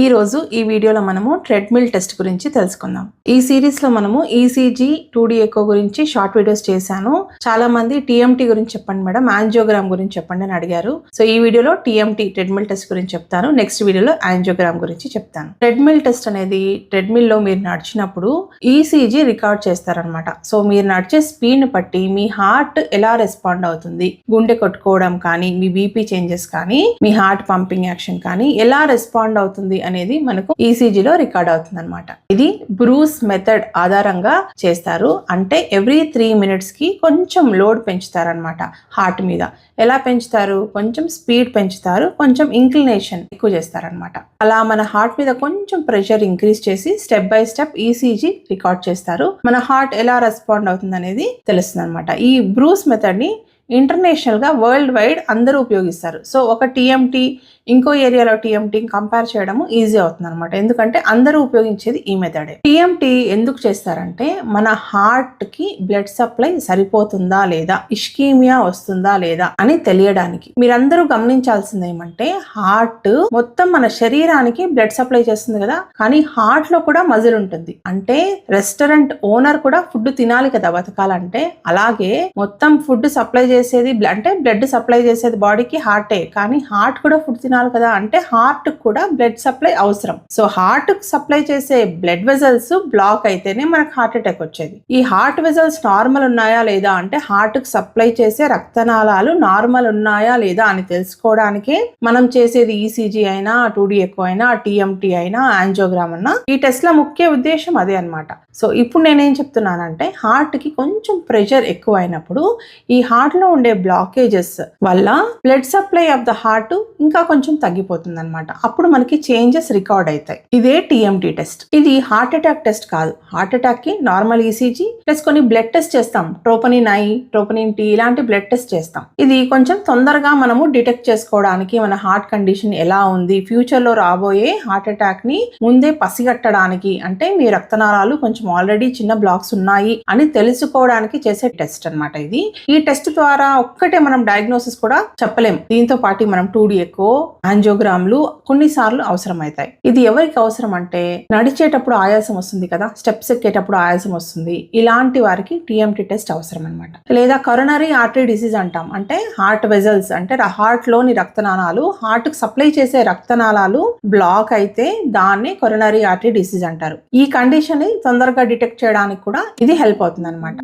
ఈ రోజు ఈ వీడియోలో మనము ట్రెడ్మిల్ టెస్ట్ గురించి తెలుసుకుందాం. ఈ సిరీస్ లో మనము ఈసీజీ 2D ఎకో గురించి షార్ట్ వీడియోస్ చేశాను. చాలా మంది టీఎంటీ గురించి చెప్పండి మేడం, యాంజియోగ్రామ్ గురించి చెప్పండి అని అడిగారు. సో ఈ వీడియోలో టీఎంటీ ట్రెడ్మిల్ టెస్ట్ గురించి చెప్తాను. నెక్స్ట్ వీడియోలో యాంజియోగ్రామ్ గురించి చెప్తాను. ట్రెడ్మిల్ టెస్ట్ అనేది ట్రెడ్మిల్ లో మీరు నడిచినప్పుడు ఈసీజీ రికార్డ్ చేస్తారనమాట. సో మీరు నడిచే స్పీడ్ ని బట్టి మీ హార్ట్ ఎలా రెస్పాండ్ అవుతుంది, గుండె కొట్టుకోవడం కానీ, మీ బీపీ చేంజెస్ కానీ, మీ హార్ట్ పంపింగ్ యాక్షన్ కానీ ఎలా రెస్పాండ్ అవుతుంది అనేది మనకు ఈసీజీలో రికార్డ్ అవుతుంది అనమాట. ఇది బ్రూస్ మెథడ్ ఆధారంగా చేస్తారు. అంటే ఎవ్రీ 3 minutes కి కొంచెం లోడ్ పెంచుతారనమాట హార్ట్ మీద. ఎలా పెంచుతారు? కొంచెం స్పీడ్ పెంచుతారు, కొంచెం ఇంక్లినేషన్ ఎక్కువ చేస్తారనమాట. అలా మన హార్ట్ మీద కొంచెం ప్రెషర్ ఇంక్రీజ్ చేసి step by step ECG record చేస్తారు. మన హార్ట్ ఎలా రెస్పాండ్ అవుతుంది అనేది తెలుస్తుంది అనమాట. ఈ బ్రూస్ మెథడ్ ని ఇంటర్నేషనల్ గా వరల్డ్ వైడ్ అందరూ ఉపయోగిస్తారు. సో ఒక టీఎంటీ ఇంకో ఏరియాలో టీఎంటీ కంపేర్ చేయడము ఈజీ అవుతుంది అనమాట. ఎందుకంటే అందరూ ఉపయోగించేది ఈ మెథడే. టీఎంటీ ఎందుకు చేస్తారంటే మన హార్ట్ కి బ్లడ్ సప్లై సరిపోతుందా లేదా, ఇష్కీమియా వస్తుందా లేదా అని తెలియడానికి. మీరందరూ గమనించాల్సింది ఏమంటే హార్ట్ మొత్తం మన శరీరానికి బ్లడ్ సప్లై చేస్తుంది కదా, కానీ హార్ట్ లో కూడా మజిల్ ఉంటుంది. అంటే రెస్టారెంట్ ఓనర్ కూడా ఫుడ్ తినాలి కదా బతకాలంటే, అలాగే మొత్తం ఫుడ్ సప్లై చేసేది అంటే బ్లడ్ సప్లై చేసేది బాడీకి హార్టే, కానీ హార్ట్ కూడా ఫుడ్ తినాలి కదా, అంటే హార్ట్ కూడా బ్లడ్ సప్లై అవసరం. సో హార్ట్ సప్లై చేసే బ్లడ్ వెజల్స్ బ్లాక్ అయితేనే మనకు హార్ట్ అటాక్ వచ్చేది. ఈ హార్ట్ వెజల్స్ నార్మల్ ఉన్నాయా లేదా అంటే హార్ట్ కు సప్లై చేసే రక్తనాళాలు నార్మల్ ఉన్నాయా లేదా అని తెలుసుకోవడానికే మనం చేసేది ఈసీజీ అయినా, 2D ఎకో అయినా, టీఎంటీ అయినా, యాంజియోగ్రామ్ అన్నా. ఈ టెస్ట్ ల ముఖ్య ఉద్దేశం అదే అనమాట. సో ఇప్పుడు నేనేం చెప్తున్నానంటే హార్ట్ కి కొంచెం ప్రెషర్ ఎక్కువ అయినప్పుడు ఈ హార్ట్ లో ఉండే బ్లాకేజెస్ వల్ల blood supply of the heart ఇంకా కొంచెం తగ్గిపోతుంది అనమాట. అప్పుడు మనకి చేంజెస్ రికార్డ్ అవుతాయి. ఇదే టీఎంటీ టెస్ట్. ఇది హార్ట్ అటాక్ టెస్ట్ కాదు. హార్ట్ అటాక్ కి నార్మల్ ఈసీజీ ప్లస్ కొన్ని బ్లడ్ టెస్ట్ చేస్తాం. ట్రోపనిన్ ఐ, ట్రోపనిన్ టీ ఇలాంటి బ్లడ్ టెస్ట్ చేస్తాం. ఇది కొంచెం తొందరగా మనము డిటెక్ట్ చేసుకోవడానికి, మన హార్ట్ కండిషన్ ఎలా ఉంది, ఫ్యూచర్ లో రాబోయే హార్ట్ అటాక్ ని ముందే పసిగట్టడానికి, అంటే మీ రక్తనాళాలు కొంచెం ఆల్రెడీ చిన్న బ్లాక్స్ ఉన్నాయి అని తెలుసుకోవడానికి చేసే టెస్ట్ అనమాట ఇది. ఈ టెస్ట్ ద్వారా ఒక్కటే మనం డయాగ్నోసిస్ కూడా చెప్పలేం. దీంతో పాటు మనం 2D ఎకో, యాంజియోగ్రామ్లు కొన్నిసార్లు అవసరం అవుతాయి. ఇది ఎవరికి అవసరం అంటే నడిచేటప్పుడు ఆయాసం వస్తుంది కదా, స్టెప్స్ ఎక్కేటప్పుడు ఆయాసం వస్తుంది, ఇలాంటి వారికి టీఎంటీ టెస్ట్ అవసరం అనమాట. లేదా కరోనరీ ఆర్టరీ డిసీజ్ అంటాం. అంటే హార్ట్ వెజల్స్ అంటే హార్ట్ లోని రక్తనాళాలు, హార్ట్ కు సప్లై చేసే రక్తనాళాలు బ్లాక్ అయితే దాన్ని కరోనరీ ఆర్టరీ డిసీజ్ అంటారు. ఈ కండిషన్ ని తొందరగా డిటెక్ట్ చేయడానికి కూడా ఇది హెల్ప్ అవుతుంది అనమాట.